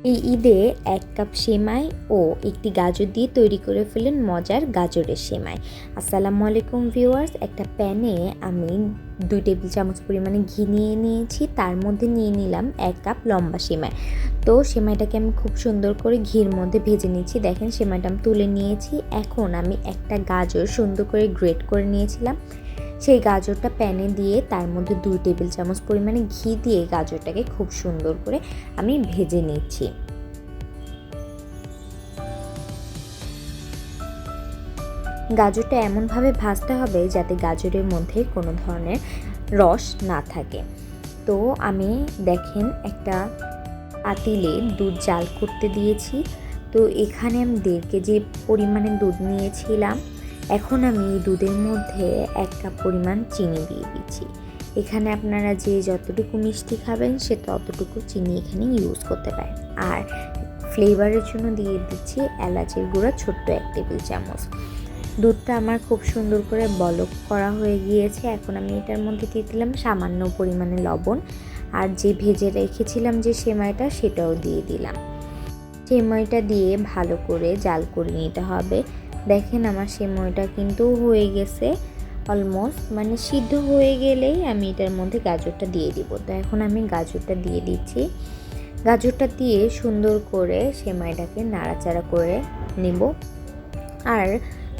এই ঈদে 1 কাপ সেমাই ও একটি গাজর দিয়ে তৈরি করে ফেলেন মজার গাজরের সেমাই। আসসালামু আলাইকুম ভিউয়ার্স, একটা প্যানে আমি 2 টেবিল চামচ পরিমাণে ঘি নিয়ে নিয়েছি, তার মধ্যে নিয়ে নিলাম 1 কাপ লম্বা সেমাই। তো সেমাইটাকে আমি খুব সুন্দর করে ঘির মধ্যে ভেজে নিচ্ছি। দেখেন সেমাইটা আমি তুলে নিয়েছি। এখন আমি একটা গাজর সুন্দর করে গ্রেট করে নিয়েছিলাম, সেই গাজরটা প্যানে দিয়ে তার মধ্যে 2 টেবিল চামচ পরিমাণে ঘি দিয়ে গাজরটাকে খুব সুন্দর করে আমি ভেজে নিচ্ছি। গাজরটা এমনভাবে ভাজতে হবে যাতে গাজরের মধ্যে কোনো ধরনের রস না থাকে। তো আমি দেখেন একটা পাতিলে দুধ জাল করতে দিয়েছি। তো এখানে আমি 1.5 কেজি পরিমাণে দুধ নিয়েছিলাম। এখন আমি এই দুধের মধ্যে 1 কাপ পরিমাণ চিনি দিয়ে দিচ্ছি। এখানে আপনারা যে যতটুকু মিষ্টি খাবেন সে ততটুকু চিনি এখানে ইউজ করতে পারেন। আর ফ্লেভারের জন্য দিয়ে দিচ্ছি এলাচের গুঁড়া ছোট্ট 1 টেবিল চামচ। দুধটা আমার খুব সুন্দর করে বলক করা হয়ে গিয়েছে। এখন আমি এটার মধ্যে দিয়ে দিলাম সামান্য পরিমাণে লবণ, আর যে ভেজে রেখেছিলাম যে সেমাইটা সেটাও দিয়ে দিলাম। সেমাইটা দিয়ে ভালো করে জাল করে নিতে হবে। দেখেন আমার সেমাইটা কিন্তু হয়ে গেছে অলমোস্ট, মানে সিদ্ধ হয়ে গেলেই আমি এটার মধ্যে গাজরটা দিয়ে দিব। তো এখন আমি গাজরটা দিয়ে দিচ্ছি। গাজরটা দিয়ে সুন্দর করে সেমাইটাকে নাড়াচাড়া করে নিব। আর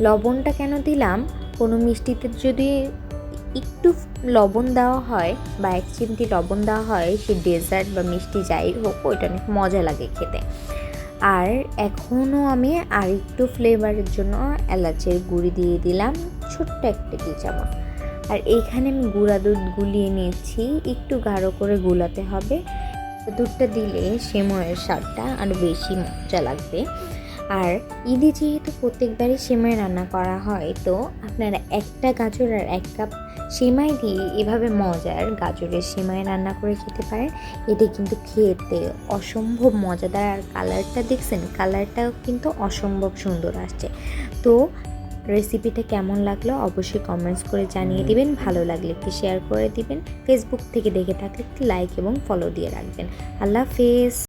লবণটা কেন দিলাম, কোনো মিষ্টিতে যদি একটু লবণ দেওয়া হয় বা 1 চিমটি লবণ দেওয়া হয়, সে ডেজার্ট বা মিষ্টি যাই হোক ওইটা অনেক মজা লাগে খেতে। আর এখনও আমি আর একটু ফ্লেভারের জন্য এলাচের গুঁড়ি দিয়ে দিলাম ছোট্ট 1 টেবিল চামচ। আর এইখানে আমি গুঁড়া দুধ গুলিয়ে নিয়েছি, একটু গাঢ় করে গুলাতে হবে। দুধটা দিলে সেমাইয়ের স্বাদটা আরও বেশি মজা লাগবে। আর ঈদে যেহেতু প্রত্যেকবারই সেমাই রান্না করা হয়, তো আপনারা একটা গাজর আর 1 কাপ সেমাই দিয়ে এভাবে মজার গাজরের সেমাই রান্না করে খেতে পারেন। এটা কিন্তু খেতে অসম্ভব মজাদার। আর কালারটা দেখছেন, কালারটাও কিন্তু অসম্ভব সুন্দর আসছে। তো রেসিপিটা কেমন লাগলো অবশ্যই কমেন্টস করে জানিয়ে দিবেন। ভালো লাগলে একটু শেয়ার করে দিবেন। ফেসবুক থেকে দেখে থাকলে একটি লাইক এবং ফলো দিয়ে রাখবেন। আল্লাহ হাফেজ।